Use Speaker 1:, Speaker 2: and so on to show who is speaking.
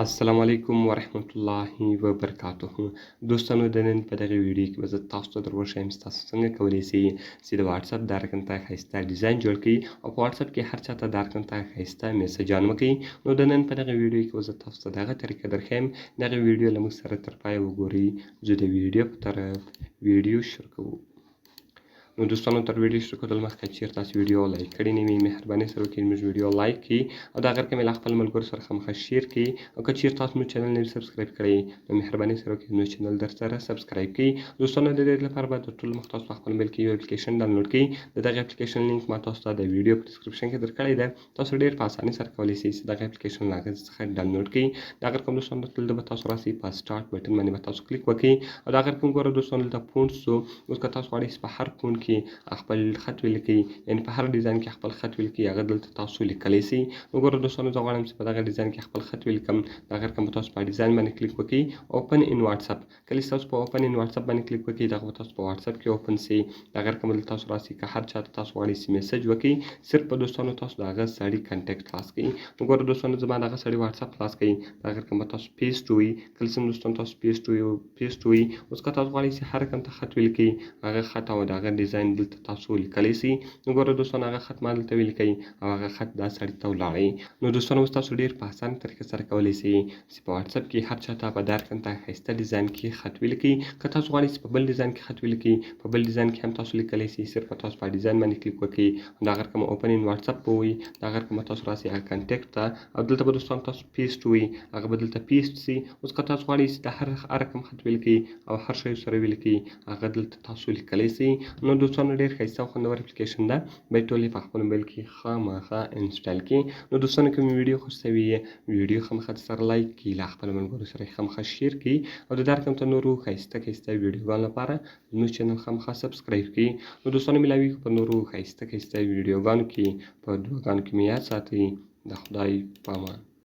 Speaker 1: السلام علیکم ورحمت الله وبرکاته. دوستانو د نن په دغه ویډیو کې به زه تاسو ته در وښیم چې تاسو څنګه کولی شئ چې د واتساپ د هر رقم ته ښایسته ډیزاین جوړ کړئ او په واتساپ کې هر چاته د هر رقم ته ښایسته میسجان وکړئ. نو د نن په دغه ویډیو کې به زه تاسو ته دغه طریقه درښیم. دغه ویډیو له موږ سره تر پایه وګورئ. زه د ویډیو په طرف ویډیو شروع کوو. نو دوستانو تر ویډیو شروع کولو مخکې چیرې تاسو ویډیو لایک کړی نه وي مهرباني سره وکړئ زموږ ویډیو لایک کړئ او دا غیر کې له خپل ملګرو سره خامخا شیر کړئ او که چیرې تاسو زموږ چینل نه وي سبسکرایب کړی نو مهرباني سره وکړئ زموږ چینل درسره سبسکرایب کړئ. دوستانو د دې لپاره باید تر ټولو مخکې تاسو په خپل موبایل کې یو اپلیکیشن ډاونلوډ کړئ. د دغه اپلیکیشن لینک ما تاسو ته د ویډیو په ډسکرپشن کې درکړی دی. تاسو ډېر په اسانۍ سره کولی شئ چې دغه اپلیکیشن له هغه څخه ډاونلوډ کړئ. د هغه کوم دوستانو دلته به تاسو راسئ په سټارټ بټن باندې به تاسو کلیک وکړئ او د هغه کوم ګوره دوستانو دلته فونټ شو. اوس که تاسو غواړئ چې په هر فونټ کې خپل خط ولیکئ یعنې په هر ډیزاین کې خپل خط ولیکئ هغه دلته تاسو لیکلی شئ. نو ګوره دوستانو زه غواړم چې په دغه ډیزاین کې خپل خط ولیکم. د هغه رقم به تاسو په ډیزاین باندې کلیک وکړئ. اوپن ان واتساپ کله چې تاسو په اوپن ان واتساپ باندې کلیک وکړئ دغه به تاسو په واتساپ کې اوپن شي. د هغه رقم دلته تاسو راسئ که هر چاته تاسو غواړئ چې میسج وکړئ صرف په دوستانو تاسو د هغه سړي کنټیکټ خلاص کړئ. نو ګوره دوستانو زما د هغه سړي واتساپ خلاص کړئ. د هغه رقم به تاسو پیسټ ووایي. کله چې دوستانو تاسو پیسټ ووایي اوس که تاسو غواړئ چې هر رقم ته خط ولیکئ هغه خط او د هغه ډیزاین دلته تاسو لیکلی شئ. نو ګوره دوستانو هغه خط ما دلته ولیکئ او هغه خط دا سړي ته ولاړئ. نو دوستانو اوس تاسو ډېر په اسانه طریقه سره کولی شئ چې په واتساپ کې هر چاته په دا رقم ته ښایسته ډیزاین کې خط ولیکئ. که تاسو غواړئ چې په بل ډیزاین کې خط ولیکئ په بل ډیزاین کې هم تاسو لیکلی شئ. صرف تاسو په ډیزاین باندې کلیک وکړئ د هغه رقم اوپن ان واتساپ به ووایي. د هغه رقم به تاسو راسئ هغه کنټیکټ ته او دلته به دوستانو تاسو پیسټ ووایي هغه به دلته پیسټ شي. اوس که تاسو غواړئ چې د هر رقم خط ولیکئ او هر شی سره ولیکئ هغه دلته تاسو لیکلی شئ. نو دوستانو ډېر ښایسته او خوندور اپلیکیشن ده. باید ټول یې په خپل موبایل کې خامخا انسټال کړئ. نو دوستانو که مې ویډیو خوښ شوي ویډیو خامخا سره لایک کړئ له خپلو ملګرو سره یې خامخا شیر کړئ او د دا رقم ته نورو ښایسته ویډیوګانو لپاره زموږ چینل خامخا سبسکرایب کړئ. نو دوستانو ملاویږو په نورو ښایسته ویډیوګانو کې په دعاګانو کې مې یاد ساتئ. د خدای په امان.